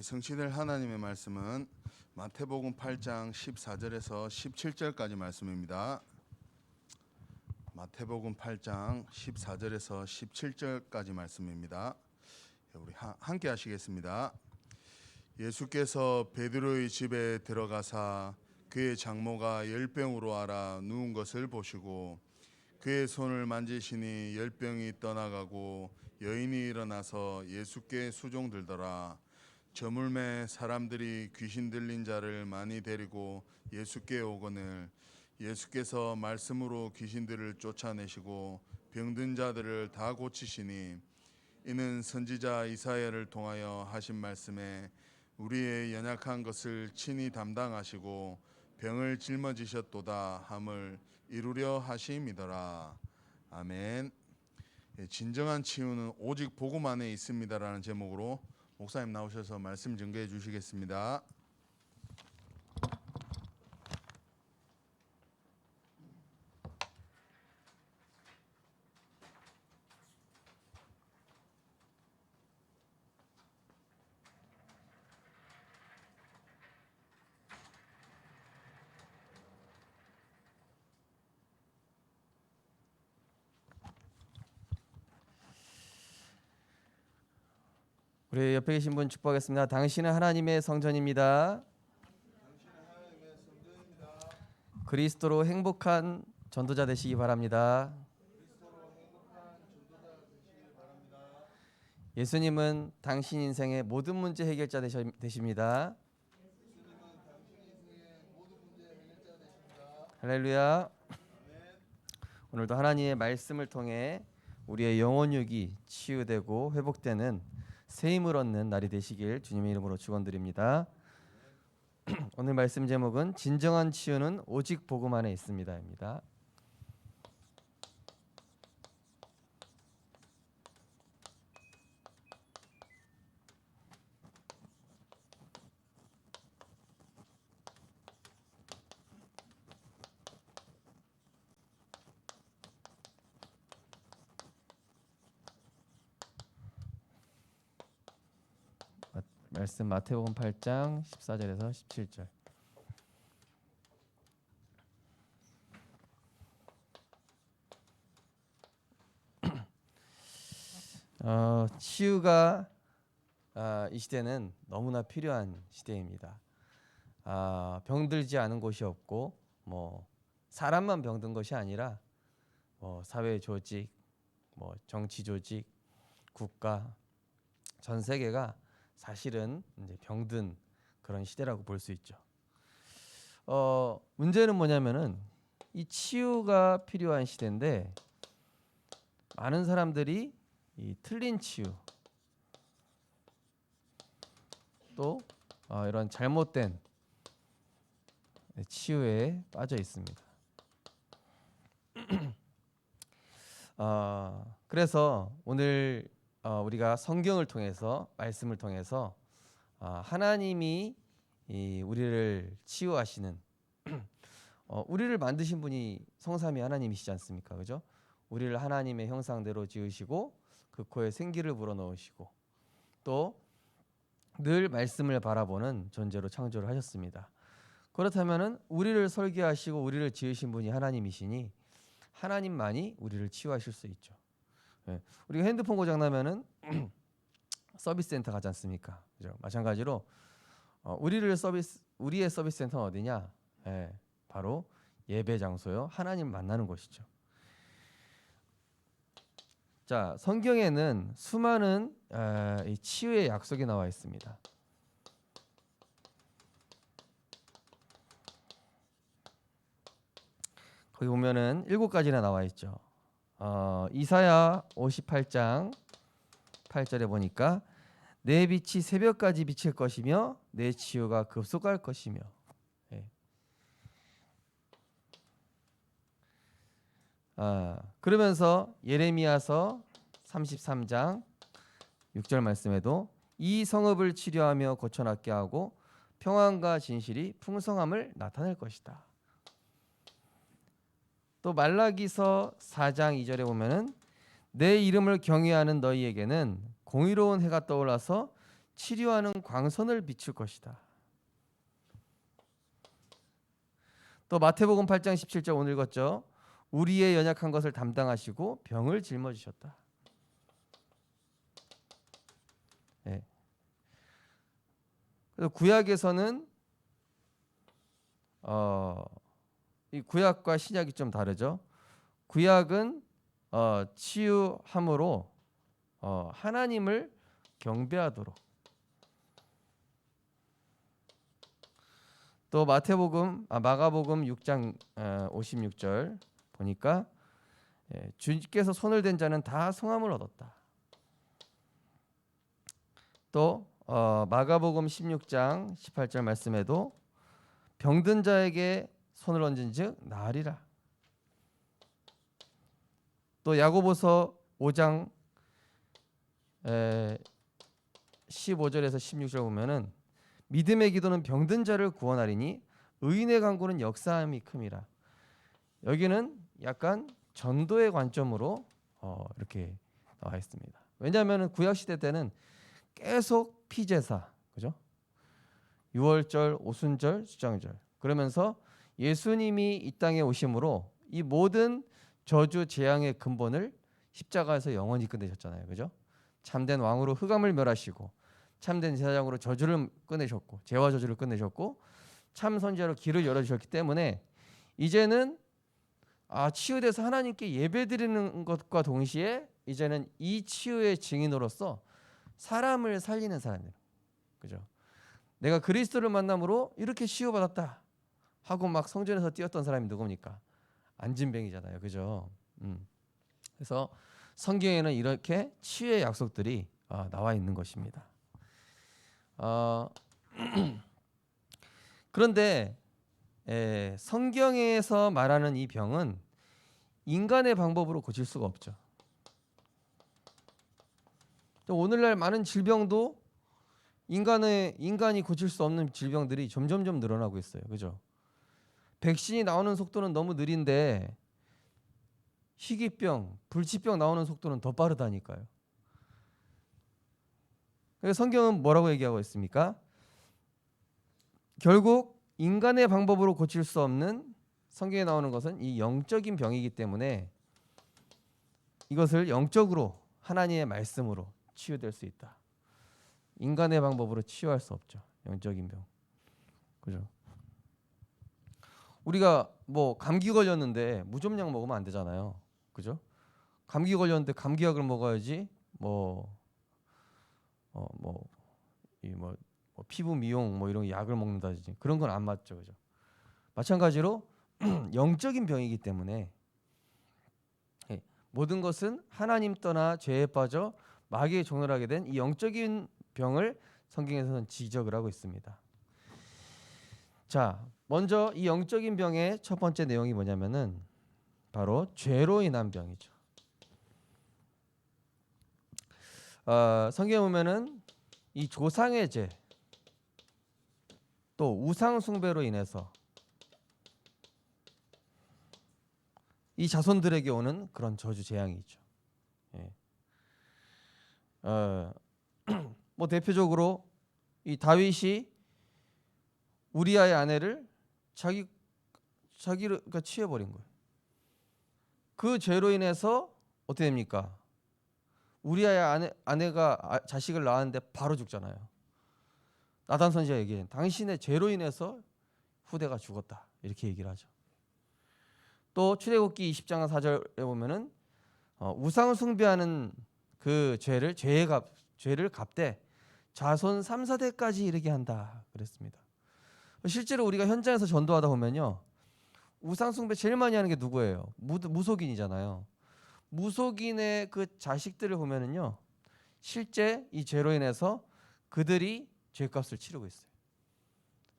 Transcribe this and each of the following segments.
성취될 하나님의 말씀은 마태복음 8장 14절에서 17절까지 말씀입니다. 마태복음 8장 14절에서 17절까지 말씀입니다. 우리 함께 하시겠습니다. 예수께서 베드로의 집에 들어가사 그의 장모가 열병으로 앓아 누운 것을 보시고 그의 손을 만지시니 열병이 떠나가고 여인이 일어나서 예수께 수종들더라. 저물매 사람들이 귀신 들린 자를 많이 데리고 예수께 오거늘 예수께서 말씀으로 귀신들을 쫓아내시고 병든 자들을 다 고치시니 이는 선지자 이사야를 통하여 하신 말씀에 우리의 연약한 것을 친히 담당하시고 병을 짊어지셨도다 함을 이루려 하심이더라. 아멘. 진정한 치유는 오직 복음 안에 있습니다라는 제목으로 목사님 나오셔서 말씀 증거해 주시겠습니다. 우리 옆에 계신 분 축복하겠습니다. 당신은 하나님의 성전입니다. 그리스도로 행복한 전도자 되시기 바랍니다. 예수님은 당신 인생의 모든 문제 해결자 되십니다. 할렐루야. 오늘도 하나님의 말씀을 통해 우리의 영혼육이 치유되고 회복되는 새 힘을 얻는 날이 되시길 주님의 이름으로 축원드립니다. 오늘 말씀 제목은 진정한 치유는 오직 복음 안에 있습니다입니다. 말씀 마태복음 8장 14절에서 17절. 치유가 이 시대는 너무나 필요한 시대입니다. 병들지 않은 곳이 없고 사람만 병든 것이 아니라 사회 조직, 정치 조직, 국가, 전 세계가 사실은 이제 병든 그런 시대라고 볼 수 있죠. 문제는 뭐냐면은 이 치유가 필요한 시대인데 많은 사람들이 이 틀린 치유 또 이런 잘못된 치유에 빠져 있습니다. 그래서 오늘 우리가 성경을 통해서 말씀을 통해서 하나님이 우리를 치유하시는 우리를 만드신 분이 성삼위 하나님이시지 않습니까? 그죠? 우리를 하나님의 형상대로 지으시고 그 코에 생기를 불어넣으시고 또 늘 말씀을 바라보는 존재로 창조를 하셨습니다. 그렇다면은 우리를 설계하시고 우리를 지으신 분이 하나님이시니 하나님만이 우리를 치유하실 수 있죠. 우리가 핸드폰 고장 나면은 서비스 센터 가지 않습니까? 그죠? 마찬가지로 우리의 서비스 센터는 어디냐? 바로 예배 장소요. 하나님 만나는 곳이죠. 자, 성경에는 수많은 이 치유의 약속이 나와 있습니다. 거기 보면은 7가지나 나와 있죠. 이사야 58장 8절에 보니까 내 빛이 새벽까지 비칠 것이며 내 치유가 급속할 것이며 그러면서 예레미야서 33장 6절 말씀에도 이 성읍을 치료하며 고쳐낫게 하고 평안과 진실이 풍성함을 나타낼 것이다. 또 말라기서 4장 2절에 보면은 내 이름을 경외하는 너희에게는 공의로운 해가 떠올라서 치료하는 광선을 비출 것이다. 또 마태복음 8장 17절 오늘 읽었죠. 우리의 연약한 것을 담당하시고 병을 짊어지셨다. 네. 그래서 구약에서는 이 구약과 신약이 좀 다르죠. 구약은 치유함으로 하나님을 경배하도록. 또 마가복음 6장 56절 보니까 주께서 손을 댄 자는 다 성함을 얻었다. 또 마가복음 16장 18절 말씀에도 병든 자에게 손을 얹은즉 나으리라. 또 야고보서 5장 15절에서 16절 보면은 믿음의 기도는 병든 자를 구원하리니 의인의 간구는 역사함이 큼이라. 여기는 약간 전도의 관점으로 이렇게 나와 있습니다. 왜냐하면 구약 시대 때는 계속 피제사, 그죠? 유월절, 오순절, 수장절 그러면서 예수님이 이 땅에 오심으로 이 모든 저주 재앙의 근본을 십자가에서 영원히 끝내셨잖아요, 그죠? 참된 왕으로 흑암을 멸하시고 참된 제사장으로 저주를 끝내셨고 죄와 저주를 끝내셨고 참 선지자로 길을 열어주셨기 때문에 이제는 치유돼서 하나님께 예배드리는 것과 동시에 이제는 이 치유의 증인으로서 사람을 살리는 사람이에요, 그죠? 내가 그리스도를 만남으로 이렇게 치유받았다 하고 막 성전에서 뛰었던 사람이 누굽니까? 안진뱅이잖아요, 그죠? 그래서 성경에는 이렇게 치유의 약속들이 나와 있는 것입니다. 그런데 성경에서 말하는 이 병은 인간의 방법으로 고칠 수가 없죠. 오늘날 많은 질병도 인간이 고칠 수 없는 질병들이 점점점 늘어나고 있어요, 그죠? 백신이 나오는 속도는 너무 느린데 희귀병, 불치병 나오는 속도는 더 빠르다니까요. 그래서 성경은 뭐라고 얘기하고 있습니까? 결국 인간의 방법으로 고칠 수 없는 성경에 나오는 것은 이 영적인 병이기 때문에 이것을 영적으로 하나님의 말씀으로 치유될 수 있다. 인간의 방법으로 치유할 수 없죠. 영적인 병. 그죠? 우리가 뭐 감기 걸렸는데 무좀약 먹으면 안 되잖아요. 그죠? 감기 걸렸는데 감기약을 먹어야지 피부 미용 이런 약을 먹는다든지 그런 건 안 맞죠, 그죠? 마찬가지로 영적인 병이기 때문에 모든 것은 하나님 떠나 죄에 빠져 마귀의 종을 하게 된 이 영적인 병을 성경에서는 지적을 하고 있습니다. 자, 먼저 이 영적인 병의 첫 번째 내용이 뭐냐면은 바로 죄로 인한 병이죠. 성경에 보면은 이 조상의 죄, 또 우상 숭배로 인해서 이 자손들에게 오는 그런 저주 재앙이 있죠. 뭐 대표적으로 이 다윗이 우리아의 아내를 자기가 취해버린 거예요. 그 죄로 인해서 어떻게 됩니까? 우리아의 아내가 자식을 낳았는데 바로 죽잖아요. 나단 선지자 얘기해. 당신의 죄로 인해서 후대가 죽었다. 이렇게 얘기를 하죠. 또 출애굽기 20장 4절에 보면은 우상 숭배하는 그 죄를 갚되 자손 3, 4대까지 이르게 한다 그랬습니다. 실제로 우리가 현장에서 전도하다 보면요. 우상 숭배 제일 많이 하는 게 누구예요? 무속인이잖아요. 무속인의 그 자식들을 보면은요. 실제 이 죄로 인해서 그들이 죄값을 치르고 있어요.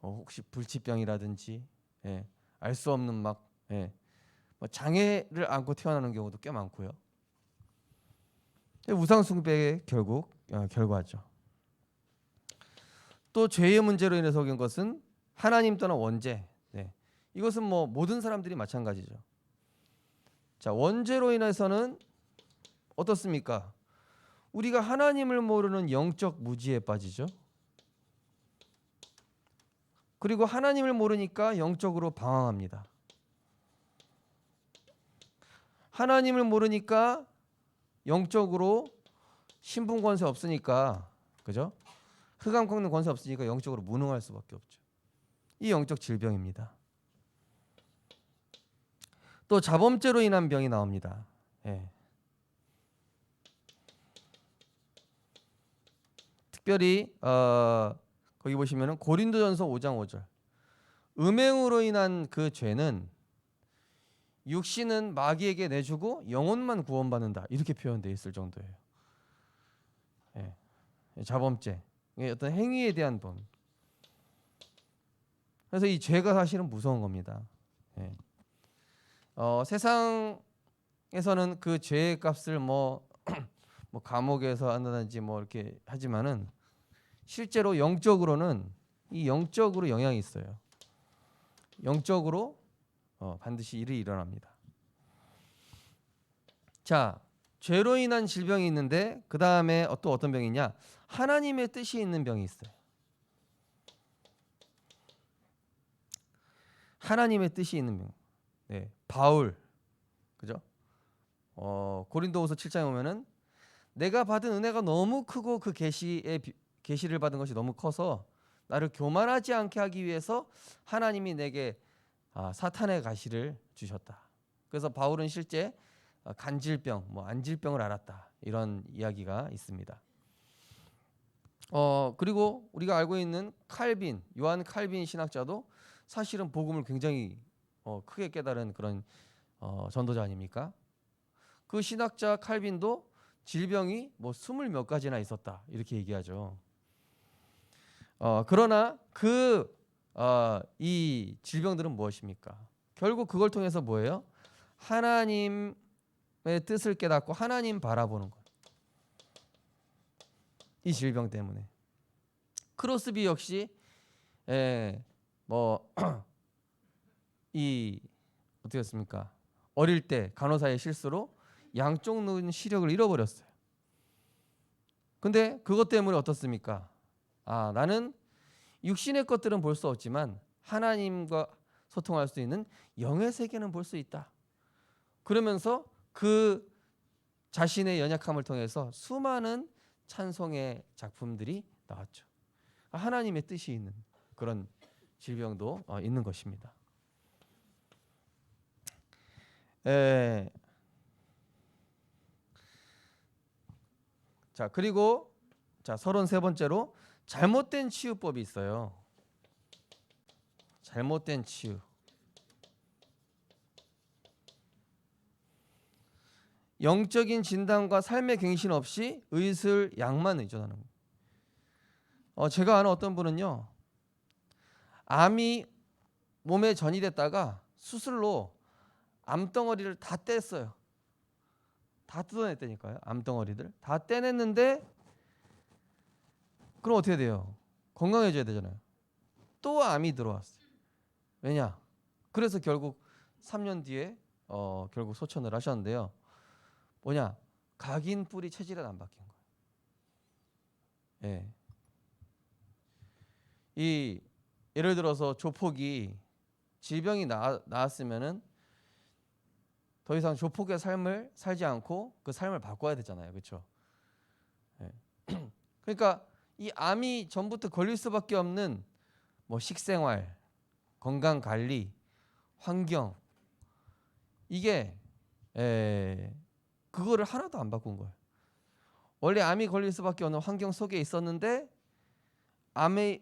혹시 불치병이라든지 알 수 없는 뭐 장애를 안고 태어나는 경우도 꽤 많고요. 우상 숭배의 결과죠. 또 죄의 문제로 인해서 온 것은 하나님 떠난 원죄. 이것은 뭐 모든 사람들이 마찬가지죠. 자, 원죄로 인해서는 어떻습니까? 우리가 하나님을 모르는 영적 무지에 빠지죠. 그리고 하나님을 모르니까 영적으로 방황합니다. 하나님을 모르니까 영적으로 신분 권세 없으니까, 그죠? 흑암 꺾는 권세 없으니까 영적으로 무능할 수밖에 없죠. 이 영적 질병입니다. 또 자범죄로 인한 병이 나옵니다. 예. 특별히 거기 보시면은 고린도전서 5장 5절. 음행으로 인한 그 죄는 육신은 마귀에게 내주고 영혼만 구원받는다. 이렇게 표현되어 있을 정도예요. 예. 자범죄. 어떤 행위에 대한 돈. 그래서 이 죄가 사실은 무서운 겁니다. 예. 세상에서는 그 죄의 값을 뭐 감옥에서 한다든지 뭐 이렇게 하지만은 실제로 영적으로는 이 영적으로 영향이 있어요. 영적으로 반드시 일이 일어납니다. 자, 죄로 인한 질병이 있는데 그 다음에 또 어떤 병이 있냐? 하나님의 뜻이 있는 병이 있어요. 하나님의 뜻이 있는 병. 네, 바울, 그죠? 고린도후서 7장에 보면은 내가 받은 은혜가 너무 크고 그 계시를 받은 것이 너무 커서 나를 교만하지 않게 하기 위해서 하나님이 내게 사탄의 가시를 주셨다. 그래서 바울은 실제 간질병, 안질병을 앓았다. 이런 이야기가 있습니다. 그리고 우리가 알고 있는 칼빈, 요한 칼빈 신학자도 사실은 복음을 굉장히 크게 깨달은 그런 전도자 아닙니까? 그 신학자 칼빈도 질병이 20몇 가지나 있었다. 이렇게 얘기하죠. 그러나 이 질병들은 무엇입니까? 결국 그걸 통해서 뭐예요? 하나님의 뜻을 깨닫고 하나님 바라보는 것. 이 질병 때문에. 크로스비 역시 이 어떻게 했습니까? 어릴 때 간호사의 실수로 양쪽 눈 시력을 잃어버렸어요. 근데 그것 때문에 어떻습니까? 나는 육신의 것들은 볼 수 없지만 하나님과 소통할 수 있는 영의 세계는 볼 수 있다. 그러면서 그 자신의 연약함을 통해서 수많은 찬송의 작품들이 나왔죠. 하나님의 뜻이 있는 그런 질병도 있는 것입니다. 자, 그리고 33번째로 잘못된 치유법이 있어요. 잘못된 치유. 영적인 진단과 삶의 갱신 없이 의술, 약만 의존하는 거예요. 제가 아는 어떤 분은요, 암이 몸에 전이됐다가 수술로 암덩어리를 다 뗐어요. 다 뜯어냈다니까요. 암덩어리들 다 떼냈는데 그럼 어떻게 돼요? 건강해져야 되잖아요. 또 암이 들어왔어요. 왜냐? 그래서 결국 3년 뒤에 결국 소천을 하셨는데요. 뭐냐? 각인 뿌리 체질은 안 바뀐 거예요. 예를 들어서 조폭이 질병이 나았으면은 더 이상 조폭의 삶을 살지 않고 그 삶을 바꿔야 되잖아요. 그렇죠? 그러니까 이 암이 전부터 걸릴 수밖에 없는 식생활, 건강 관리, 환경, 이게 그거를 하나도 안 바꾼 거예요. 원래 암이 걸릴 수밖에 없는 환경 속에 있었는데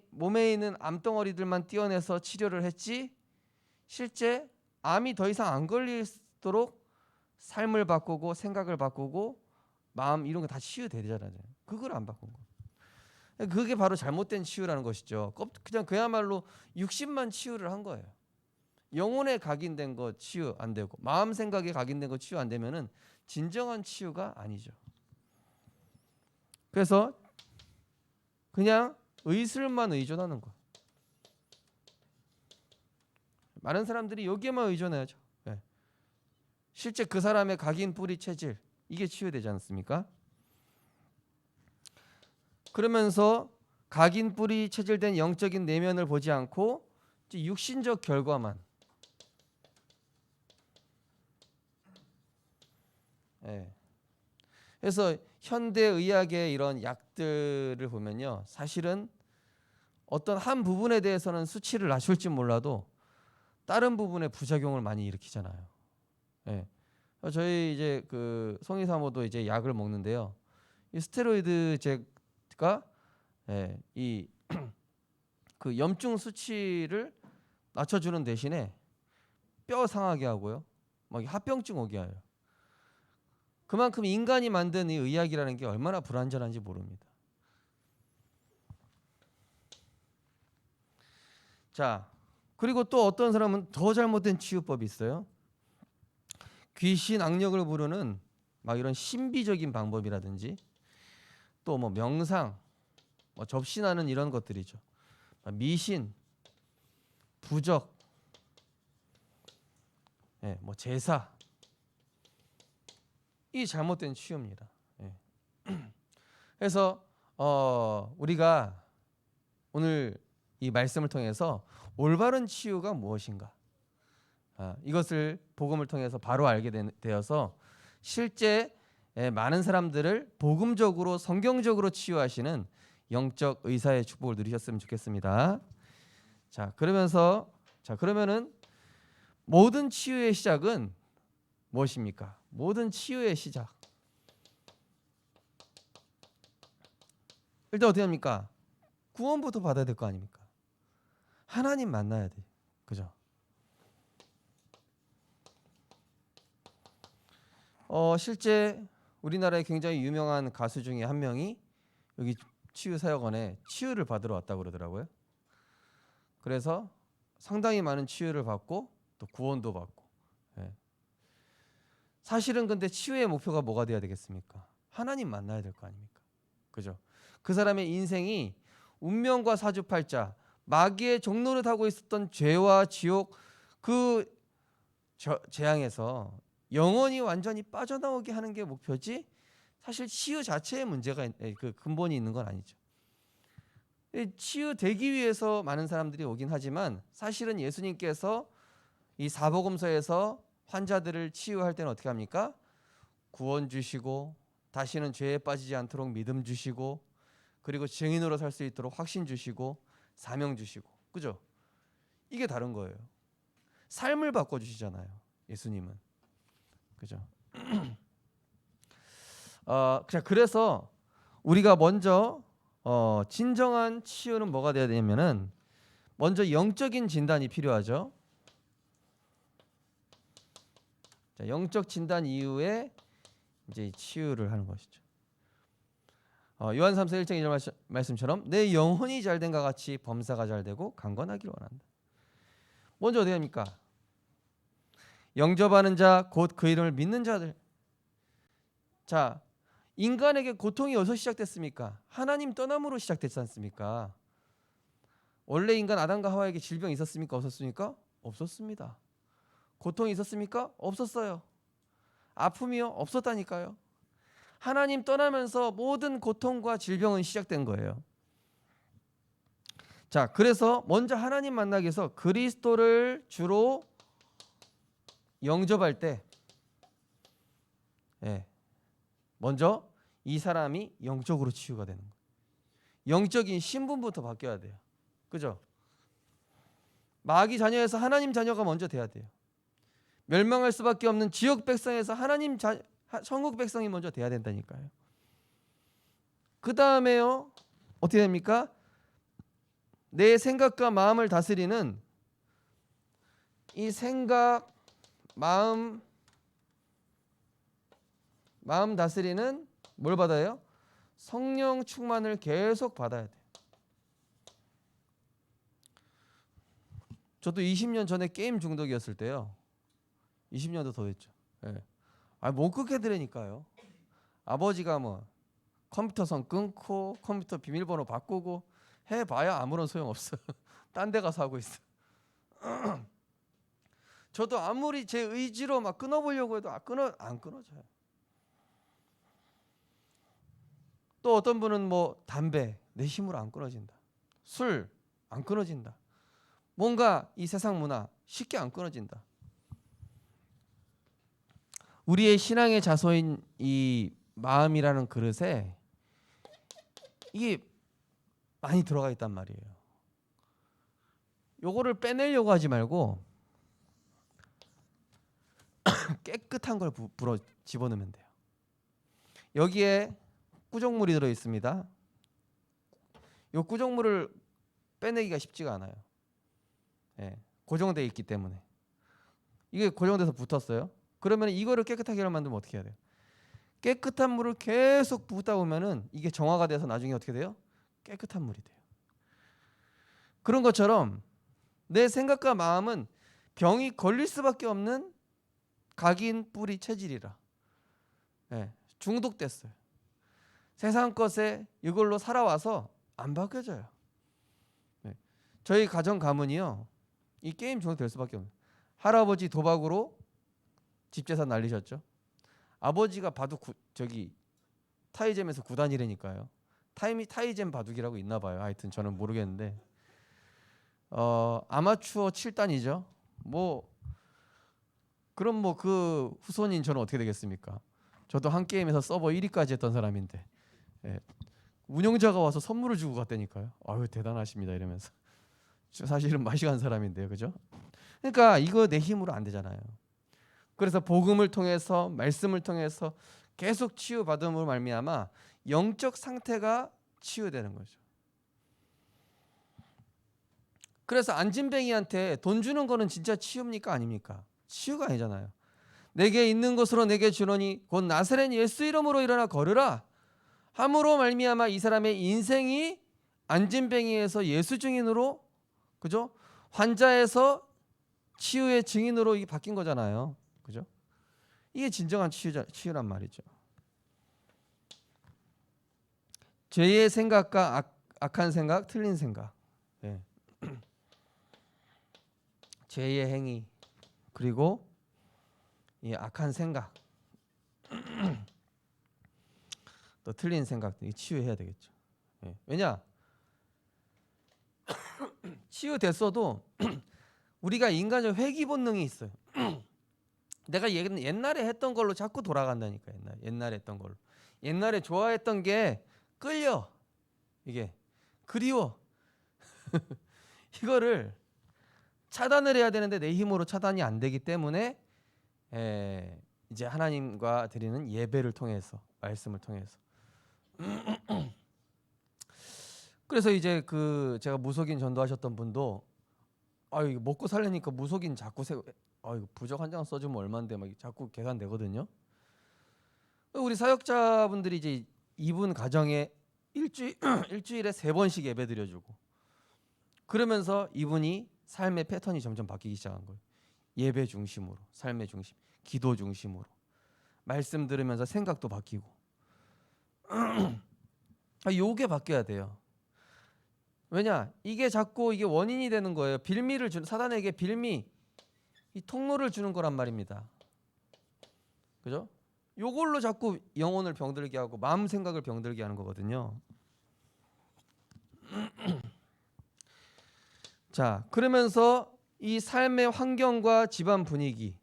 몸에 있는 암덩어리들만 떼어내서 치료를 했지, 실제 암이 더 이상 안 걸리도록 삶을 바꾸고 생각을 바꾸고 마음 이런 거 다 치유돼야 되잖아요. 그걸 안 바꾼 거예요. 그게 바로 잘못된 치유라는 것이죠. 그냥 그야말로 육신만 치유를 한 거예요. 영혼에 각인된 거 치유 안 되고 마음 생각에 각인된 거 치유 안 되면은 진정한 치유가 아니죠. 그래서 그냥 의술만 의존하는 거. 많은 사람들이 여기에만 의존해야죠. 실제 그 사람의 각인 뿌리 체질, 이게 치유되지 않습니까? 그러면서 각인 뿔이 체질된 영적인 내면을 보지 않고 이제 육신적 결과만. 예. 그래서 현대 의학의 이런 약들을 보면요, 사실은 어떤 한 부분에 대해서는 수치를 낮출지 몰라도 다른 부분에 부작용을 많이 일으키잖아요. 예. 저희 이제 그 송이사모도 이제 약을 먹는데요. 이 스테로이드제가 이 그 염증 수치를 낮춰주는 대신에 뼈 상하게 하고요, 막 합병증 오게 해요. 그만큼 인간이 만든 이 의학이라는 게 얼마나 불완전한지 모릅니다. 자, 그리고 또 어떤 사람은 더 잘못된 치유법이 있어요. 귀신 악력을 부르는 막 이런 신비적인 방법이라든지 또 뭐 명상, 뭐 접신하는 이런 것들이죠. 미신, 부적, 뭐 제사, 이 잘못된 치유입니다. 그래서 우리가 오늘 이 말씀을 통해서 올바른 치유가 무엇인가, 이것을 복음을 통해서 바로 알게 되어서 실제 많은 사람들을 복음적으로 성경적으로 치유하시는 영적 의사의 축복을 누리셨으면 좋겠습니다. 그러면은 모든 치유의 시작은 무엇입니까? 모든 치유의 시작. 일단 어떻게 합니까? 구원부터 받아야 될 거 아닙니까? 하나님 만나야 돼. 그죠? 실제 우리나라에 굉장히 유명한 가수 중에 한 명이 여기 치유 사역원에 치유를 받으러 왔다고 그러더라고요. 그래서 상당히 많은 치유를 받고 또 구원도 받고. 사실은 근데 치유의 목표가 뭐가 돼야 되겠습니까? 하나님 만나야 될 거 아닙니까? 그죠? 그 사람의 인생이 운명과 사주팔자, 마귀의 종노릇 하고 있었던 죄와 지옥 그 재앙에서 영원히 완전히 빠져나오게 하는 게 목표지, 사실 치유 자체의 문제가 그 근본이 있는 건 아니죠. 치유되기 위해서 많은 사람들이 오긴 하지만 사실은 예수님께서 이 사복음서에서 환자들을 치유할 때는 어떻게 합니까? 구원 주시고 다시는 죄에 빠지지 않도록 믿음 주시고 그리고 증인으로 살 수 있도록 확신 주시고 사명 주시고, 그죠? 이게 다른 거예요. 삶을 바꿔주시잖아요, 예수님은. 그죠? 그래서 우리가 먼저 진정한 치유는 뭐가 돼야 되냐면은 먼저 영적인 진단이 필요하죠. 영적 진단 이후에 이제 치유를 하는 것이죠. 요한 3서 1장 2절 말씀처럼 내 영혼이 잘된과 같이 범사가 잘되고 강건하기를 원한다. 먼저 어떻게 합니까? 영접하는 자 곧 그 이름을 믿는 자들. 자, 인간에게 고통이 어디서 시작됐습니까? 하나님 떠남으로 시작됐지 않습니까? 원래 인간 아담과 하와에게 질병이 있었습니까? 없었습니까? 없었습니다. 고통이 있었습니까? 없었어요. 아픔이요? 없었다니까요. 하나님 떠나면서 모든 고통과 질병은 시작된 거예요. 자, 그래서 먼저 하나님 만나기 위해서 그리스도를 주로 영접할 때, 먼저 이 사람이 영적으로 치유가 되는 거예요. 영적인 신분부터 바뀌어야 돼요. 그죠? 마귀 자녀에서 하나님 자녀가 먼저 돼야 돼요. 멸망할 수밖에 없는 지역 백성에서 하나님 천국 백성이 먼저 돼야 된다니까요. 그 다음에요, 어떻게 됩니까? 내 생각과 마음을 다스리는 이 생각, 마음 다스리는 뭘 받아요? 성령 충만을 계속 받아야 돼요. 저도 20년 전에 게임 중독이었을 때요. 20년도 더 됐죠. 못 끊게 되니까요. 아버지가 뭐 컴퓨터 선 끊고 컴퓨터 비밀번호 바꾸고 해봐야 아무런 소용 없어. 딴 데 가서 하고 있어. 저도 아무리 제 의지로 막 끊어보려고 해도 안 끊어져요. 또 어떤 분은 뭐 담배 내 힘으로 안 끊어진다. 술 안 끊어진다. 뭔가 이 세상 문화 쉽게 안 끊어진다. 우리의 신앙의 자소인 이 마음이라는 그릇에 이게 많이 들어가 있단 말이에요. 요거를 빼내려고 하지 말고 깨끗한 걸 불어 집어넣으면 돼요. 여기에 구정물이 들어 있습니다. 요 구정물을 빼내기가 쉽지가 않아요. 예, 고정되어 있기 때문에. 이게 고정돼서 붙었어요. 그러면 이거를 깨끗하게 만들면 어떻게 해야 돼요? 깨끗한 물을 계속 붓다 보면은 이게 정화가 돼서 나중에 어떻게 돼요? 깨끗한 물이 돼요. 그런 것처럼 내 생각과 마음은 병이 걸릴 수밖에 없는 각인 뿌리 체질이라. 예, 중독됐어요. 세상 것에 이걸로 살아와서 안 바뀌어져요. 예, 저희 가정 가문이요, 이 게임 중독될 수밖에 없어요. 할아버지 도박으로 집 재산 날리셨죠. 아버지가 바둑 타이잼에서 9단이라니까요. 타이잼 바둑이라고 있나 봐요. 하여튼 저는 모르겠는데 아마추어 7단이죠. 그럼 뭐 그 후손인 저는 어떻게 되겠습니까? 저도 한 게임에서 서버 1위까지 했던 사람인데, 예, 운영자가 와서 선물을 주고 갔다니까요. 아유 대단하십니다 이러면서. 사실은 마시간 사람인데요, 그죠? 그러니까 이거 내 힘으로 안 되잖아요. 그래서 복음을 통해서 말씀을 통해서 계속 치유받음으로 말미암아 영적 상태가 치유되는 거죠. 그래서 안진뱅이한테 돈 주는 거는 진짜 치유입니까 아닙니까? 치유가 아니잖아요. 내게 있는 것으로 내게 주노니 곧 나사렛 예수 이름으로 일어나 걸으라 함으로 말미암아 이 사람의 인생이 안진뱅이에서 예수 증인으로, 그죠? 환자에서 치유의 증인으로 이게 바뀐 거잖아요. 그죠? 이게 진정한 치유란 말이죠. 죄의 생각과 악한 생각, 틀린 생각, 네. 죄의 행위 그리고 이 악한 생각 또 틀린 생각 치유해야 되겠죠. 네. 왜냐? 치유됐어도 우리가 인간적 회귀 본능이 있어요. 내가 옛날에 했던 걸로 자꾸 돌아간다니까. 옛날에 했던 걸로. 옛날에 좋아했던 게 끌려. 이게 그리워. 이거를 차단을 해야 되는데 내 힘으로 차단이 안 되기 때문에 이제 하나님과 드리는 예배를 통해서, 말씀을 통해서. 그래서 이제 제가 무속인 전도하셨던 분도 이거 먹고 살려니까 무속인 자꾸 이거 부적 한 장 써주면 얼마인데 막 자꾸 계산되거든요. 우리 사역자분들이 이제 이분 가정에 일주일에 3번씩 예배 드려주고 그러면서 이분이 삶의 패턴이 점점 바뀌기 시작한 거예요. 예배 중심으로, 삶의 중심, 기도 중심으로, 말씀 들으면서 생각도 바뀌고. 요게 바뀌어야 돼요. 왜냐? 이게 자꾸 이게 원인이 되는 거예요. 사단에게 빌미, 이 통로를 주는 거란 말입니다. 그죠? 요걸로 자꾸 영혼을 병들게 하고 마음 생각을 병들게 하는 거거든요. 자, 그러면서 이 삶의 환경과 집안 분위기,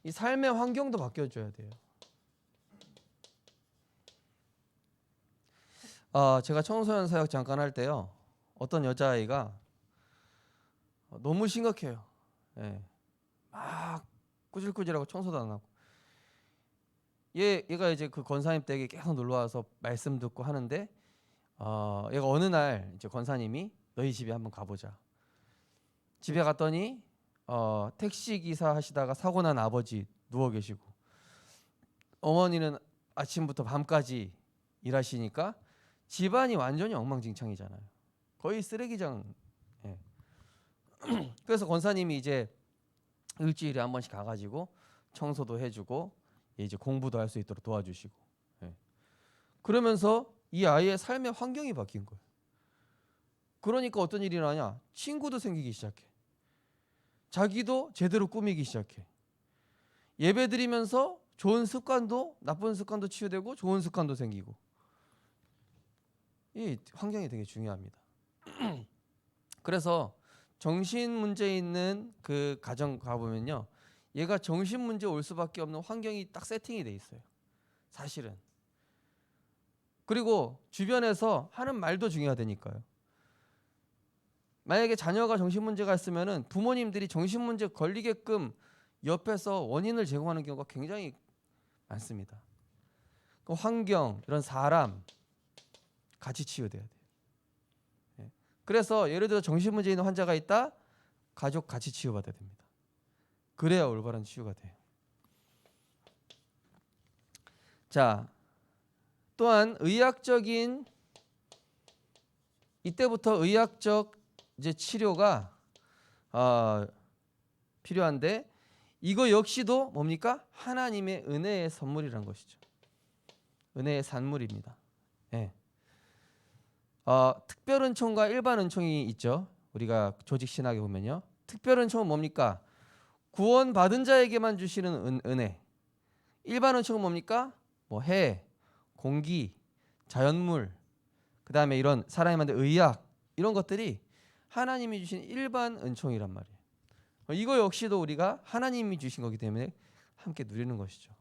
이 삶의 환경도 바뀌어줘야 돼요. 제가 청소년 사역 잠깐 할 때요, 어떤 여자아이가 너무 심각해요. 예. 막 꾸질꾸질하고 청소도 안 하고. 얘가 이제 그 권사님 댁에 계속 놀러 와서 말씀 듣고 하는데, 얘가 어느 날 이제 권사님이 너희 집에 한번 가보자. 집에 갔더니 택시 기사 하시다가 사고 난 아버지 누워 계시고, 어머니는 아침부터 밤까지 일하시니까 집안이 완전히 엉망진창이잖아요. 거의 쓰레기장. 예. 그래서 권사님이 이제 일주일에 한 번씩 가가지고 청소도 해주고 이제 공부도 할 수 있도록 도와주시고. 예. 그러면서 이 아이의 삶의 환경이 바뀐 거예요. 그러니까 어떤 일이 일어나냐? 친구도 생기기 시작해. 자기도 제대로 꾸미기 시작해. 예배 드리면서 좋은 습관도, 나쁜 습관도 치유되고 좋은 습관도 생기고. 이 환경이 되게 중요합니다. 그래서 정신 문제 있는 그 가정 가보면요, 얘가 정신 문제 올 수밖에 없는 환경이 딱 세팅이 돼 있어요, 사실은. 그리고 주변에서 하는 말도 중요하다니까요. 만약에 자녀가 정신 문제가 있으면은 부모님들이 정신 문제 걸리게끔 옆에서 원인을 제공하는 경우가 굉장히 많습니다. 그 환경, 이런 사람 같이 치유돼야 돼요. 예. 그래서 예를 들어 정신 문제 있는 환자가 있다, 가족 같이 치유받아야 됩니다. 그래야 올바른 치유가 돼요. 자, 또한 의학적인, 이때부터 의학적 이제 치료가 필요한데, 이거 역시도 뭡니까? 하나님의 은혜의 선물이라는 것이죠. 은혜의 산물입니다. 예. 특별 은총과 일반 은총이 있죠. 우리가 조직 신학에 보면요, 특별 은총은 뭡니까? 구원 받은 자에게만 주시는 은혜. 일반 은총은 뭡니까? 뭐 해, 공기, 자연물, 그 다음에 이런 사람이 만든 의학, 이런 것들이 하나님이 주신 일반 은총이란 말이에요. 이거 역시도 우리가 하나님이 주신 거기 때문에 함께 누리는 것이죠.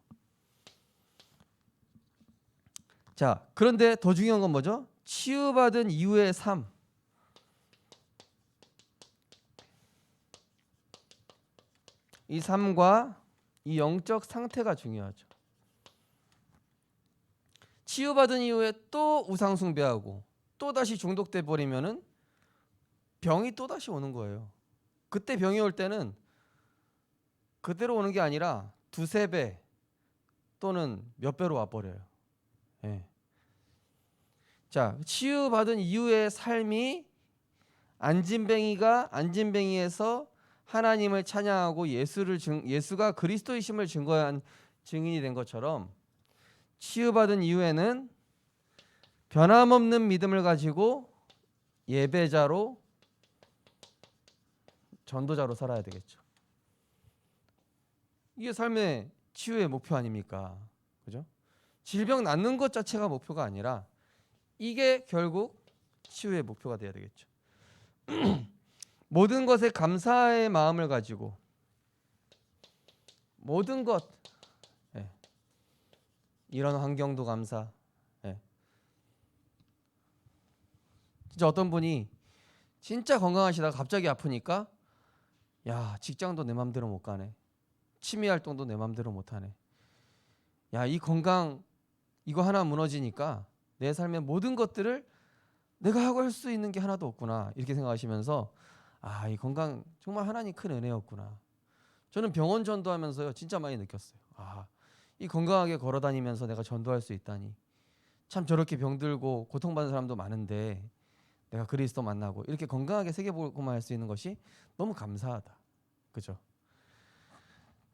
자, 그런데 더 중요한 건 뭐죠? 치유받은 이후의 삶. 이 삶과 이 영적 상태가 중요하죠. 치유받은 이후에 또 우상 숭배하고 또 다시 중독돼 버리면은 병이 또 다시 오는 거예요. 그때 병이 올 때는 그대로 오는 게 아니라 두세 배 또는 몇 배로 와 버려요. 예. 자, 치유받은 이후의 삶이 안진뱅이에서 하나님을 찬양하고 예수가 그리스도이심을 증거한 증인이 된 것처럼, 치유받은 이후에는 변함없는 믿음을 가지고 예배자로, 전도자로 살아야 되겠죠. 이게 삶의 치유의 목표 아닙니까? 그죠? 질병 낫는 것 자체가 목표가 아니라 이게 결국 치유의 목표가 돼야 되겠죠. 모든 것에 감사의 마음을 가지고, 모든 것, 예. 이런 환경도 감사. 예. 진짜 어떤 분이 진짜 건강하시다가 갑자기 아프니까, 야, 직장도 내 맘대로 못 가네, 취미 활동도 내 맘대로 못 하네, 야, 이 건강 이거 하나 무너지니까 내 삶의 모든 것들을 내가 하고 할 수 있는 게 하나도 없구나, 이렇게 생각하시면서, 이 건강 정말 하나님 큰 은혜였구나. 저는 병원 전도하면서요, 진짜 많이 느꼈어요. 이 건강하게 걸어다니면서 내가 전도할 수 있다니, 참 저렇게 병들고 고통받는 사람도 많은데 내가 그리스도 만나고 이렇게 건강하게 세계복음을 할 수 있는 것이 너무 감사하다. 그죠?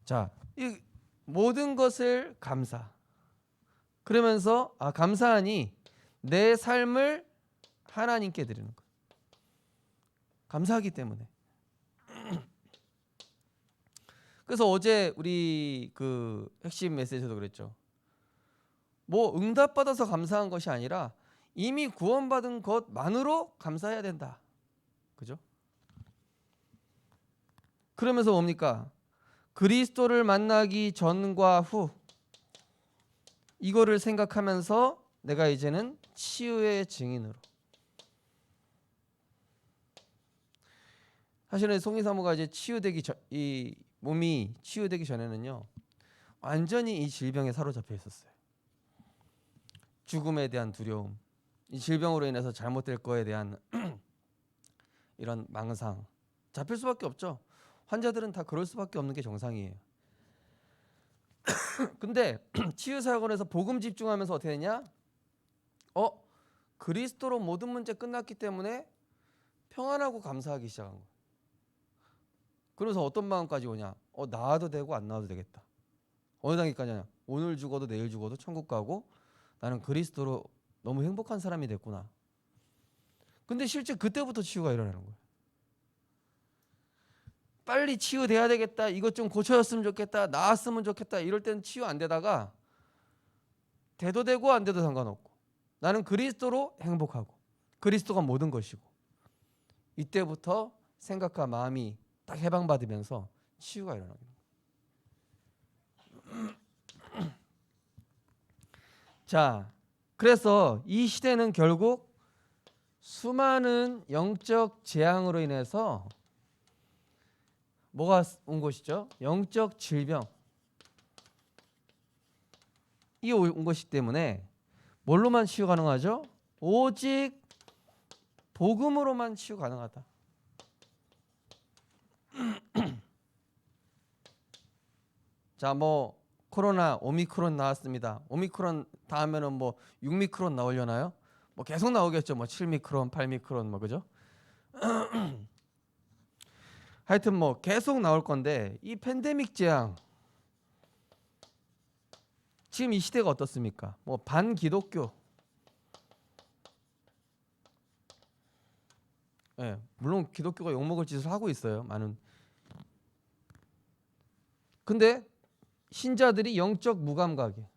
자, 이 모든 것을 감사. 그러면서 감사하니 내 삶을 하나님께 드리는 거예요. 감사하기 때문에. 그래서 어제 우리 그 핵심 메시지도 그랬죠. 뭐 응답받아서 감사한 것이 아니라 이미 구원받은 것만으로 감사해야 된다. 그죠? 그러면서 뭡니까? 그리스도를 만나기 전과 후, 이거를 생각하면서 내가 이제는 치유의 증인으로. 사실은 송이 사모가 이제 이 몸이 치유되기 전에는요, 완전히 이 질병에 사로잡혀 있었어요. 죽음에 대한 두려움, 이 질병으로 인해서 잘못될 거에 대한 이런 망상, 잡힐 수밖에 없죠. 환자들은 다 그럴 수밖에 없는 게 정상이에요. 근데 치유사역원에서 복음 집중하면서 어떻게 되냐? 그리스도로 모든 문제 끝났기 때문에 평안하고 감사하기 시작한 거예요. 그래서 어떤 마음까지 오냐? 나아도 되고 안 나아도 되겠다. 어느 단계까지냐? 오늘 죽어도 내일 죽어도 천국 가고 나는 그리스도로 너무 행복한 사람이 됐구나. 근데 실제 그때부터 치유가 일어나는 거예요. 빨리 치유돼야 되겠다, 이것 좀 고쳐졌으면 좋겠다, 나았으면 좋겠다, 이럴 때는 치유 안 되다가 돼도 되고 안 돼도 상관없고, 나는 그리스도로 행복하고 그리스도가 모든 것이고, 이때부터 생각과 마음이 딱 해방받으면서 치유가 일어나게 됩니다. 자, 그래서 이 시대는 결국 수많은 영적 재앙으로 인해서 뭐가 온 것이죠? 영적 질병이 온 것이기 때문에 뭘로만 치유 가능하죠? 오직 복음으로만 치유 가능하다. 자, 뭐 코로나 오미크론 나왔습니다. 오미크론 다음에는 뭐 6미크론 나오려나요? 뭐 계속 나오겠죠. 뭐 7미크론, 8미크론 뭐 그죠? 하여튼 뭐 계속 나올 건데, 이 팬데믹 재앙, 지금 이 시대가 어떻습니까? 뭐 반기독교, 예, 물론 기독교가 욕먹을 짓을 하고 있어요, 많은. 근데 신자들이 영적 무감각에,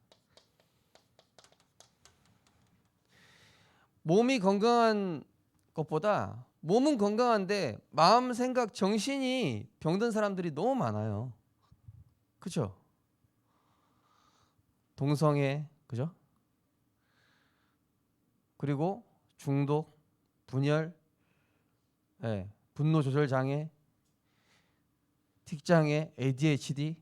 몸이 건강한 것보다 몸은 건강한데 마음, 생각, 정신이 병든 사람들이 너무 많아요. 그죠? 동성애, 그죠? 그리고 중독, 분열, 예, 분노 조절 장애, 틱장애, ADHD,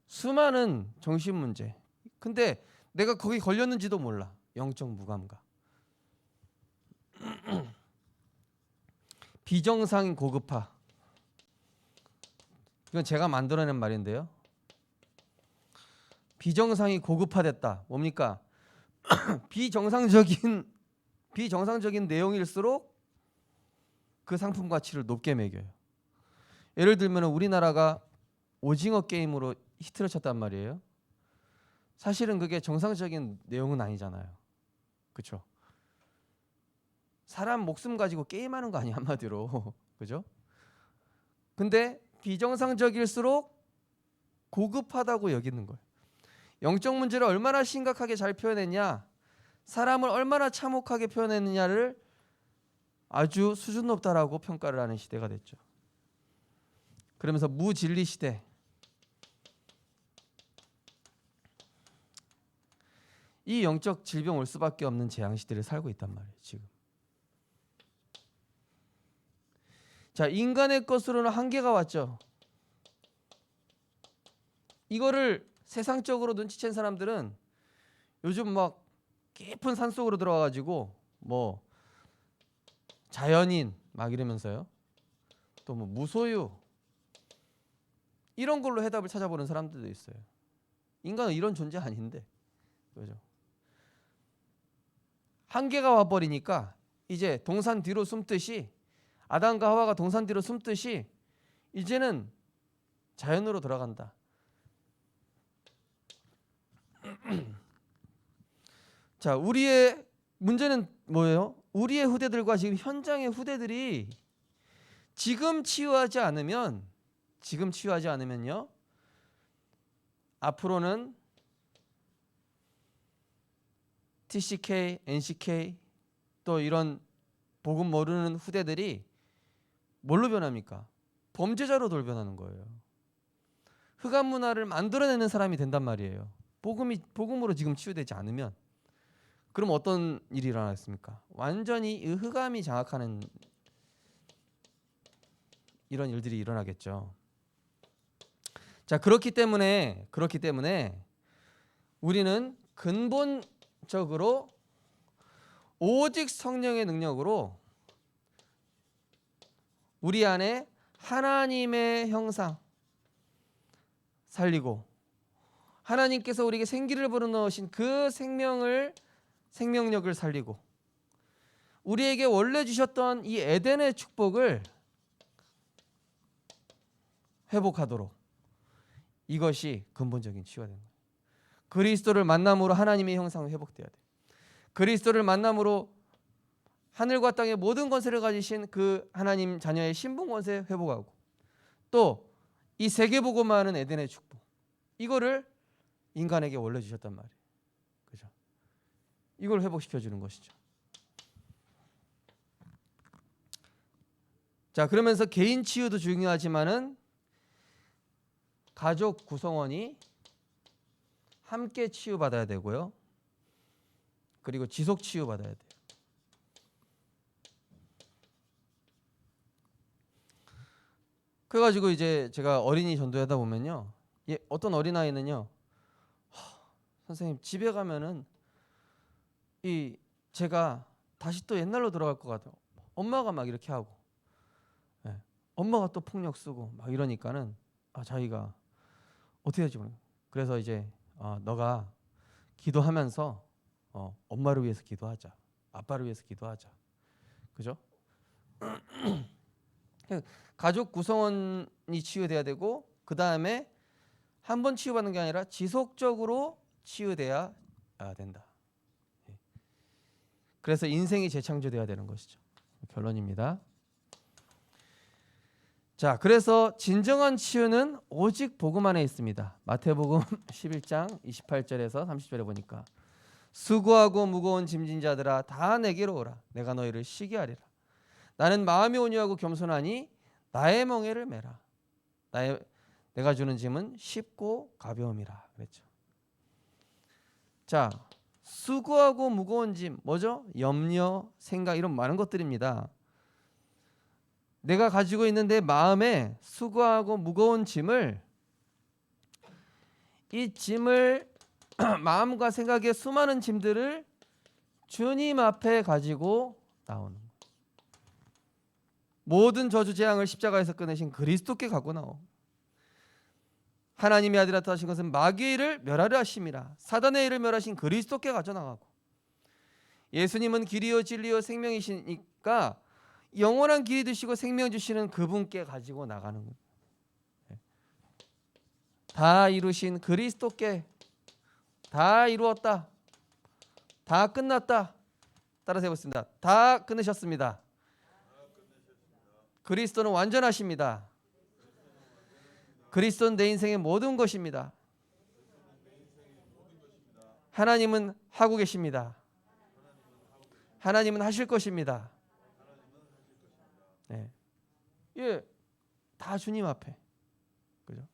수많은 정신 문제. 근데 내가 거기 걸렸는지도 몰라. 영적 무감각. 비정상인 고급화. 이건 제가 만들어낸 말인데요. 비정상이 고급화됐다. 뭡니까? 비정상적인 내용일수록 그 상품 가치를 높게 매겨요. 예를 들면 우리나라가 오징어 게임으로 히트를 쳤단 말이에요. 사실은 그게 정상적인 내용은 아니잖아요. 그렇죠? 사람 목숨 가지고 게임하는 거 아니야, 한마디로. 그죠? 근데 비정상적일수록 고급하다고 여기는 거예요. 영적 문제를 얼마나 심각하게 잘 표현했냐, 사람을 얼마나 참혹하게 표현했느냐를 아주 수준 높다라고 평가를 하는 시대가 됐죠. 그러면서 무진리 시대, 이 영적 질병 올 수밖에 없는 재앙 시대를 살고 있단 말이에요, 지금. 자, 인간의 것으로는 한계가 왔죠. 이거를 세상적으로 눈치챈 사람들은 요즘 막 깊은 산속으로 들어가가지고 뭐 자연인 막 이러면서요, 또 뭐 무소유 이런 걸로 해답을 찾아보는 사람들도 있어요. 인간은 이런 존재 아닌데, 그죠? 한계가 와버리니까 이제 동산 뒤로 숨듯이, 아담과 하와가 동산 뒤로 숨듯이 이제는 자연으로 돌아간다. 자, 우리의 문제는 뭐예요? 우리의 후대들과 지금 현장의 후대들이 지금 치유하지 않으면요, 앞으로는 TCK, NCK 또 이런 복음 모르는 후대들이 뭘로 변합니까? 범죄자로 돌변하는 거예요. 흑암 문화를 만들어내는 사람이 된단 말이에요. 복음으로 지금 치유되지 않으면. 그럼 어떤 일이 일어나겠습니까? 완전히 이 흑암이 장악하는 이런 일들이 일어나겠죠. 자, 그렇기 때문에 우리는 근본적으로 오직 성령의 능력으로 우리 안에 하나님의 형상 살리고, 하나님께서 우리에게 생기를 불어넣으신 그 생명력을 살리고, 우리에게 원래 주셨던 이 에덴의 축복을 회복하도록, 이것이 근본적인 치유가 되는 거예요. 그리스도를 만남으로 하나님의 형상이 회복돼야 돼요. 그리스도를 만남으로 하늘과 땅의 모든 권세를 가지신 그 하나님 자녀의 신분 권세 회복하고, 또 이 세계복음화하는 에덴의 축복, 이거를 인간에게 원래 주셨단 말이에요. 그죠? 이걸 회복시켜 주는 것이죠. 자, 그러면서 개인 치유도 중요하지만은 가족 구성원이 함께 치유받아야 되고요. 그리고 지속 치유받아야 돼요. 그래가지고 이제 제가 어린이 전도하다 보면요, 어떤 어린아이는요, 선생님 집에 가면은 제가 다시 또 옛날로 돌아갈 것 같아요. 엄마가 막 이렇게 하고, 엄마가 또 폭력 쓰고 막 이러니까는 자기가 어떻게 할지 모르겠어요. 그래서 이제 너가 기도하면서 엄마를 위해서 기도하자, 아빠를 위해서 기도하자, 그죠? 가족 구성원이 치유돼야 되고, 그 다음에 한 번 치유받는 게 아니라 지속적으로 치유돼야 된다. 그래서 인생이 재창조돼야 되는 것이죠. 결론입니다. 자, 그래서 진정한 치유는 오직 복음 안에 있습니다. 마태복음 11장 28절에서 30절에 보니까 수고하고 무거운 짐진 자들아 다 내게로 오라. 내가 너희를 쉬게 하리라. 나는 마음이 온유하고 겸손하니 나의 멍에를 메라. 내가 주는 짐은 쉽고 가벼움이라 그랬죠. 자, 수고하고 무거운 짐 뭐죠? 염려, 생각 이런 많은 것들입니다. 내가 가지고 있는 내 마음에 수고하고 무거운 짐을 마음과 생각의 수많은 짐들을 주님 앞에 가지고 나오는 거예요. 모든 저주 재앙을 십자가에서 꺼내신 그리스도께 갖고 나오. 하나님의 아들이라 하신 것은 마귀의 일을 멸하려 하심이라. 사단의 일을 멸하신 그리스도께 가져 나가고, 예수님은 길이요 진리요 생명이시니까 영원한 길이 되시고 생명 주시는 그분께 가지고 나가는 거예요. 다 이루신 그리스도께, 다 이루었다, 다 끝났다. 따라서 해보겠습니다. 다 끝내셨습니다. 그리스도는 완전하십니다. 그리스도는 내 인생의 모든 것입니다. 하나님은 하고 계십니다. 하나님은 하실 것입니다. 네. 예, 다 주님 앞에. 그죠?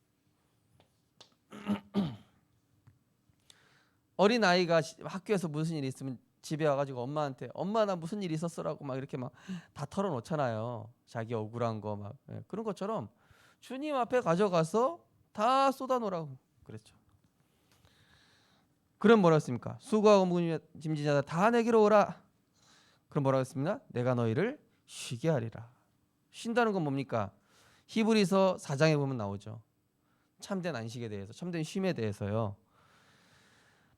어린 아이가 학교에서 무슨 일이 있으면 집에 와가지고 엄마한테 엄마 나 무슨 일이 있었어라고 막 이렇게 막 다 털어놓잖아요. 자기 억울한 거 막 그런 것처럼 주님 앞에 가져가서 다 쏟아놓으라고 그랬죠. 그럼 뭐라고 했습니까? 수고하고 무거운 짐진 자들 다 내게로 오라. 그럼 뭐라고 했습니까? 내가 너희를 쉬게 하리라. 쉰다는 건 뭡니까? 히브리서 4장에 보면 나오죠. 참된 안식에 대해서, 참된 쉼에 대해서요.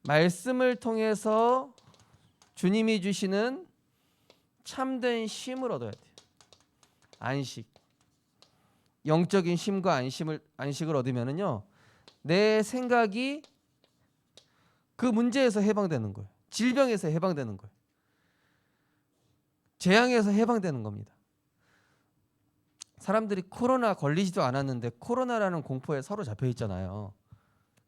말씀을 통해서 주님이 주시는 참된 쉼을 얻어야 돼요. 안식. 영적인 쉼과 안식을 얻으면은요, 내 생각이 그 문제에서 해방되는 거예요. 질병에서 해방되는 거예요. 재앙에서 해방되는 겁니다. 사람들이 코로나 걸리지도 않았는데 코로나라는 공포에 사로잡혀 있잖아요.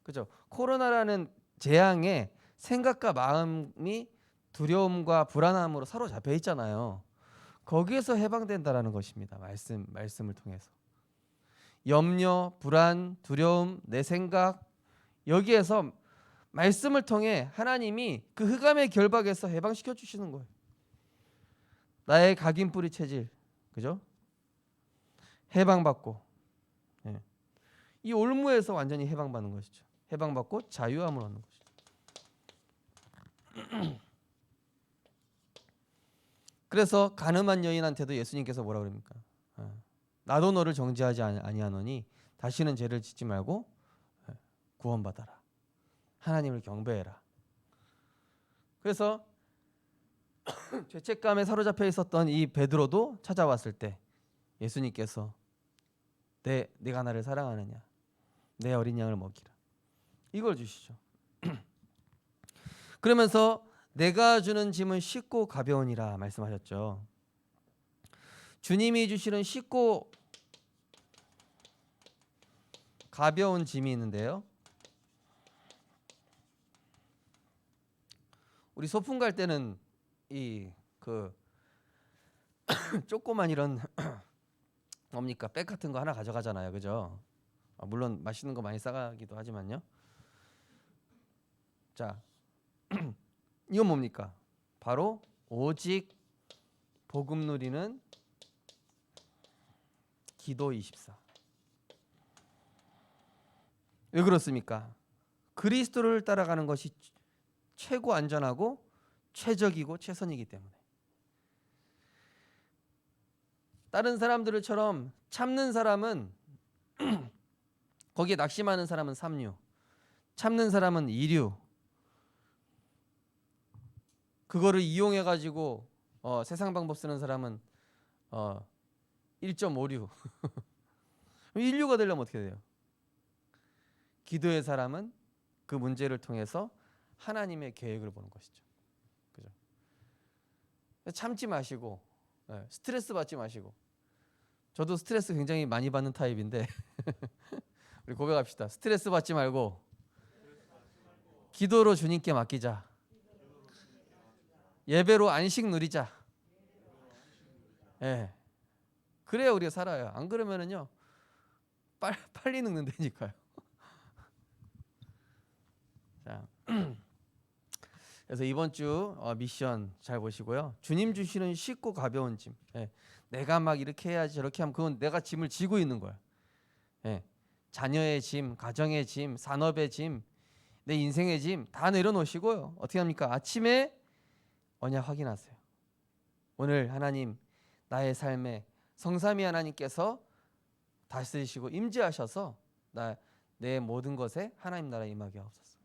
그죠? 코로나라는 재앙에 생각과 마음이 두려움과 불안함으로 사로잡혀 있잖아요. 거기에서 해방된다라는 것입니다. 말씀을 통해서. 염려, 불안, 두려움, 내 생각, 여기에서 말씀을 통해 하나님이 그 흑암의 결박에서 해방시켜 주시는 거예요. 나의 각인뿌리 체질, 그죠? 해방받고, 이 올무에서 완전히 해방받는 것이죠. 해방받고 자유함을 얻는 것이죠. 그래서 가늠한 여인한테도 예수님께서 뭐라 그럽니까? 나도 너를 정죄하지 아니하노니 다시는 죄를 짓지 말고 구원받아라. 하나님을 경배해라. 그래서 죄책감에 사로잡혀 있었던 이 베드로도 찾아왔을 때 예수님께서 내가 나를 사랑하느냐, 내 어린 양을 먹이라, 이걸 주시죠. 그러면서 내가 주는 짐은 쉽고 가벼우니라 말씀하셨죠. 주님이 주시는 쉽고 가벼운 짐이 있는데요, 우리 소풍 갈 때는 이 그 조그만 이런 뭡니까 백 같은 거 하나 가져가잖아요, 그죠? 물론 맛있는 거 많이 싸가기도 하지만요. 자, 이건 뭡니까? 바로 오직 복음 누리는 기도 24. 왜 그렇습니까? 그리스도를 따라가는 것이 최고 안전하고 최적이고 최선이기 때문에. 다른 사람들처럼 참는 사람은 거기에 낙심하는 사람은 3류, 참는 사람은 2류. 그거를 이용해 가지고 세상 방법 쓰는 사람은 1.5류. 1류가 되려면 어떻게 돼요? 기도의 사람은 그 문제를 통해서 하나님의 계획을 보는 것이죠. 그죠? 참지 마시고 스트레스 받지 마시고. 저도 스트레스 굉장히 많이 받는 타입인데 우리 고백합시다. 스트레스 받지 말고 기도로 주님께 맡기자. 예배로 안식 누리자. 예. 그래야 우리가 살아요. 안 그러면은요 빨리 늙는다니까요. 자, 그래서 이번 주 미션 잘 보시고요. 주님 주시는 쉽고 가벼운 짐. 예. 내가 막 이렇게 해야지 저렇게 하면 그건 내가 짐을 지고 있는 거야. 예. 자녀의 짐, 가정의 짐, 산업의 짐, 내 인생의 짐 다 내려놓으시고요. 어떻게 합니까? 아침에 언약 확인하세요. 오늘 하나님 나의 삶에 성삼위 하나님께서 다스리시고 임재하셔서 내 모든 것에 하나님 나라 임하게 하옵소서.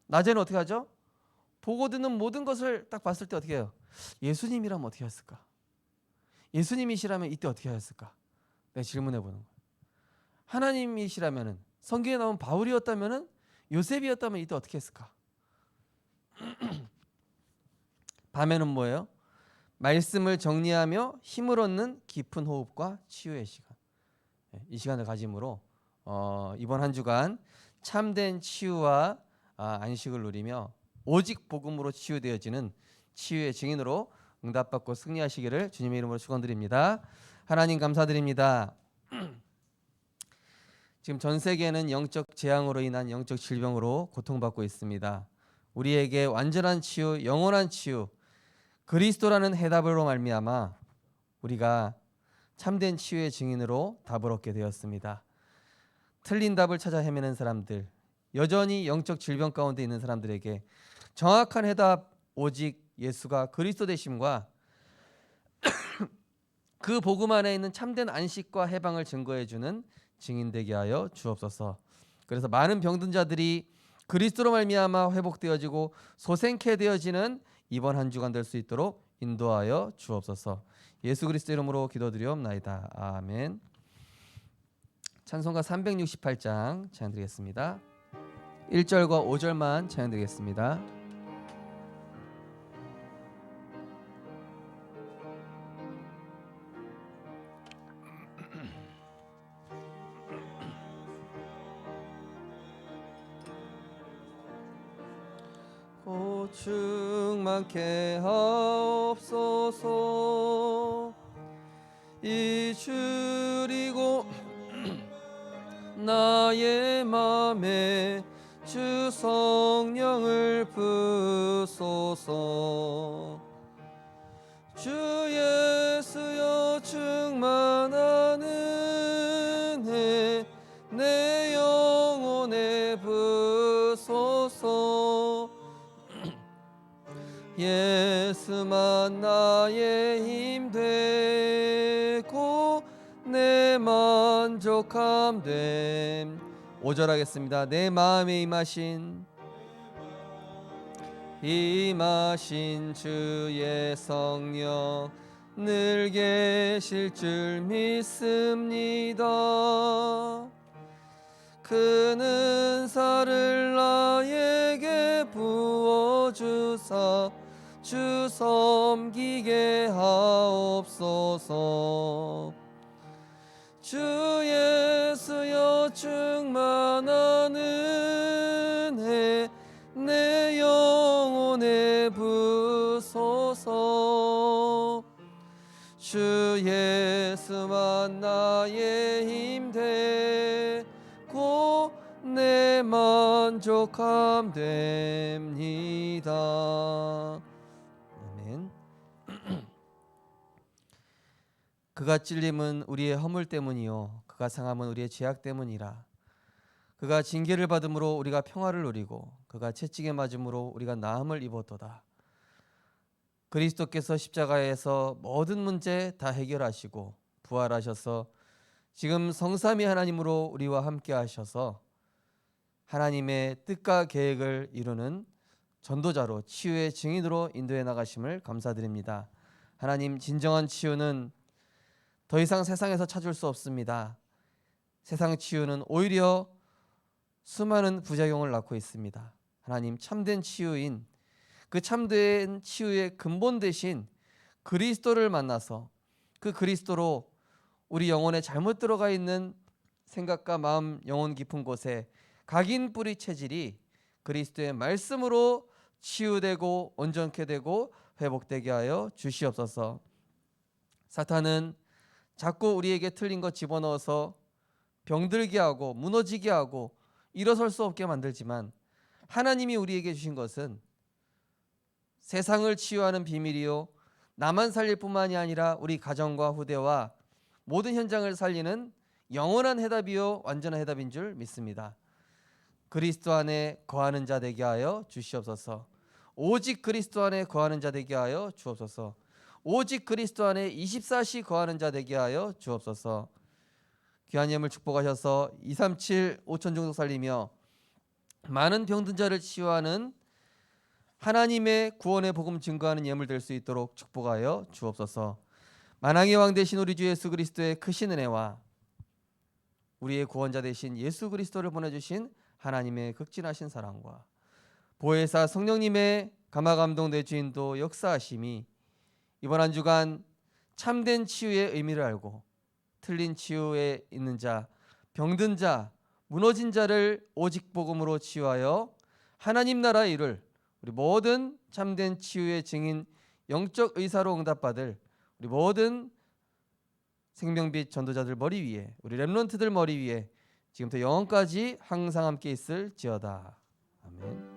낮에는 어떻게 하죠? 보고 듣는 모든 것을 딱 봤을 때 어떻게 해요? 예수님이라면 어떻게 했을까? 예수님이시라면 이때 어떻게 하였을까? 내가 질문해 보는 거예요. 하나님이시라면은 성경에 나온 바울이었다면은 요셉이었다면 이때 어떻게 했을까? 밤에는 뭐예요? 말씀을 정리하며 힘을 얻는 깊은 호흡과 치유의 시간. 이 시간을 가짐으로 이번 한 주간 참된 치유와 안식을 누리며 오직 복음으로 치유되어지는 치유의 증인으로 응답받고 승리하시기를 주님의 이름으로 축원드립니다. 하나님 감사드립니다. 지금 전 세계는 영적 재앙으로 인한 영적 질병으로 고통받고 있습니다. 우리에게 완전한 치유, 영원한 치유, 그리스도라는 해답으로 말미암아 우리가 참된 치유의 증인으로 답을 얻게 되었습니다. 틀린 답을 찾아 헤매는 사람들, 여전히 영적 질병 가운데 있는 사람들에게 정확한 해답 오직 예수가 그리스도 되심과 그 복음 안에 있는 참된 안식과 해방을 증거해 주는 증인 되게 하여 주옵소서. 그래서 많은 병든 자들이 그리스도로 말미암아 회복되어지고 소생케 되어지는 이번 한 주간 될 수 있도록 인도하여 주옵소서. 예수 그리스도 이름으로 기도드리옵나이다. 아멘. 찬송가 368장 찬양드리겠습니다. 1절과 5절만 찬양드리겠습니다. 충만케 하옵소서. 이주리고 나의 맘에 주 성령을 부소서. 주 예수여 충만한 은혜 내 영혼에 부소서. 예수만 나의 힘 되고 내 만족함 됨. 5절 하겠습니다. 내 마음에 임하신 주의 성령 늘 계실 줄 믿습니다. 그 은사를 나에게 부어주사 주 섬기게 하옵소서. 주 예수여 충만한 은혜 내 영혼에 주 예수만 나의 힘되고 내 만족함 됩니다. 아멘. 그가 찔림은 우리의 허물 때문이요 그가 상함은 우리의 죄악 때문이라. 그가 징계를 받음으로 우리가 평화를 누리고 그가 채찍에 맞음으로 우리가 나음을 입었도다. 그리스도께서 십자가에서 모든 문제 다 해결하시고 부활하셔서 지금 성삼위 하나님으로 우리와 함께 하셔서 하나님의 뜻과 계획을 이루는 전도자로 치유의 증인으로 인도해 나가심을 감사드립니다. 하나님, 진정한 치유는 더 이상 세상에서 찾을 수 없습니다. 세상 치유는 오히려 수많은 부작용을 낳고 있습니다. 하나님, 참된 치유인 그 참된 치유의 근본 대신 그리스도를 만나서 그 그리스도로 우리 영혼에 잘못 들어가 있는 생각과 마음, 영혼 깊은 곳에 각인 뿌리 체질이 그리스도의 말씀으로 치유되고 온전케 되고 회복되게 하여 주시옵소서. 사탄은 자꾸 우리에게 틀린 것 집어넣어서 병들게 하고 무너지게 하고 일어설 수 없게 만들지만 하나님이 우리에게 주신 것은 세상을 치유하는 비밀이요 나만 살릴 뿐만이 아니라 우리 가정과 후대와 모든 현장을 살리는 영원한 해답이요 완전한 해답인 줄 믿습니다. 그리스도 안에 거하는 자 되게 하여 주시옵소서. 오직 그리스도 안에 거하는 자 되게 하여 주옵소서. 오직 그리스도 안에 24시 거하는 자 되게 하여 주옵소서. 귀한 예물 축복하셔서 237 5천 정도 살리며 많은 병든 자를 치유하는 하나님의 구원의 복음 증거하는 예물 될 수 있도록 축복하여 주옵소서. 만왕의 왕 되신 우리 주 예수 그리스도의 크신 은혜와 우리의 구원자 되신 예수 그리스도를 보내주신 하나님의 극진하신 사랑과 보혜사 성령님의 감화감동 내주인도 역사하심이 이번 한 주간 참된 치유의 의미를 알고 틀린 치유에 있는 자, 병든 자, 무너진 자를 오직 복음으로 치유하여 하나님 나라의 일을 우리 모든 참된 치유의 증인 영적 의사로 응답받을 우리 모든 생명빛 전도자들 머리 위에 우리 렘넌트들 머리 위에 지금부터 영원까지 항상 함께 있을지어다. 아멘.